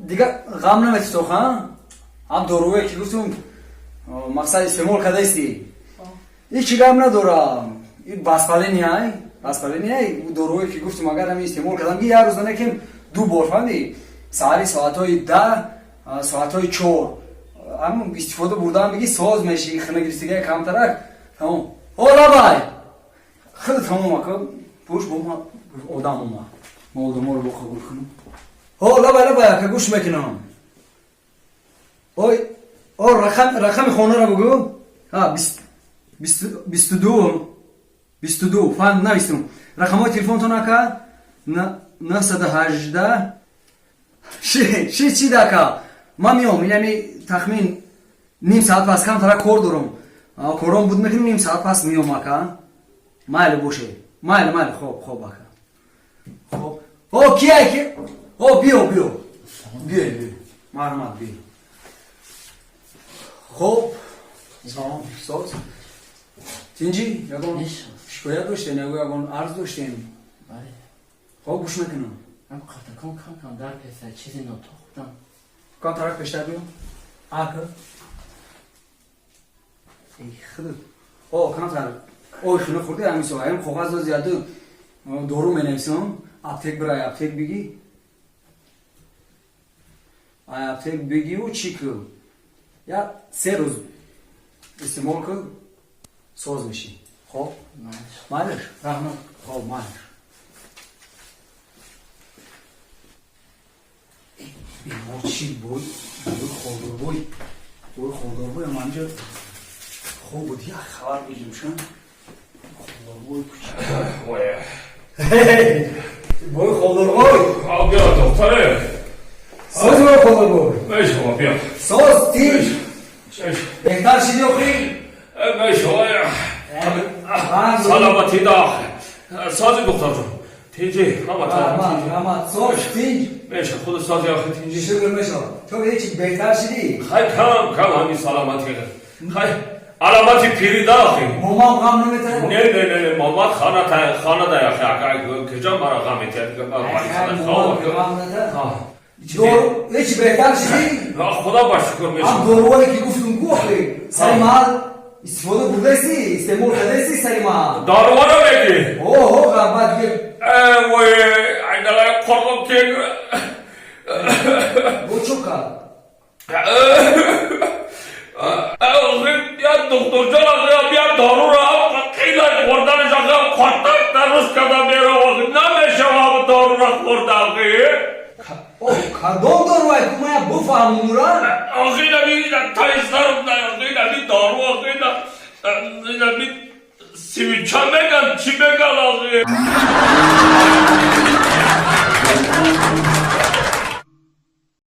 دیگه غم نمیتی تو خواهم هم داروی که گفتم مقصد استعمال کرده استی هیچی غم ندارم این بسپله نیای بسپله نیای داروی که گفتم اگر هم استعمال کردم یه روزانه که 2 بار فهمیدی ساعتی ساعتهای 10 ساعتهای 4 هم استفاده بردم بگی ساز میشی خنگریستگی کمترک تمام اولا بای خیلی تمام اکا پوش با ما آدم ما آدم رو قبول کنم اولا بای که گوش میکنم اوی رقم خانه رو بگو 22 فهم نویستم رقم های تلفون تو نکه 918 چی دکه من میام یعنی تخمین نیم ساعت پس کم ترک کار دارم کارم بود میکنم نیم ساعت پس میام اکا مایل باشه مایل خوب اکا خوب او کیه که او بیو مرمت بیو خوب سلام ساز تینجی یکون شکایت داشتین یکون عرض داشتین بله خوب گوش میکنم من قطعا کم در پسر چیزی نتاختم کام طرف پیشتر بیام آکا ای خدا او کام طرف اوی خیلی خورده همیشه هایم خوغاز دو زیاده دورو منویسم اپتیک برای اپتیک بگی اپتیک بگی و چی کن یا 3 روز استعمال کن ساز میشی خب مالش رحمت خب مالش بیمار چی بود؟ بوی خودار بوی منجا خوب بود یا خبر بگیم شن خودار بوی بوی خودار بوی بیا دختره ساز بوی خودار بوی بیا شما بیا ساز تیش بهتر شدی اخی بیا شما سلامتی داخل سازی دختر جون تیجی رحمت ساز تیج میشه خود سازی آخه تیجی شکر میشه تو هیچی بهتر شدی خیلی کم همین سلامتی خیلی علامتی پیری داخل مامان غم نمیتره نه مامان خانه دا اخی کجا مرا غم میتره دور هیچی بهتر شدی خدا با شکر میشه هم دوروایی که گفتم گو اخی سری محل استفاده بوده سی استعمال کرده سی سری محل داروانو بگی اوه غربت گیر وای عندنا قرب كيك بو چوب کرد يا دكتور جان يا ضرورة خیلی خوردن جاگه خاطر درست کردم میره وقت نمیشه و ضرورت خوردن اوه کدوم دوروایی که من بفهمم را آخی نبی تایسترم نه نبی دارو آخی نبی سیویچا میگن چی میگن آخی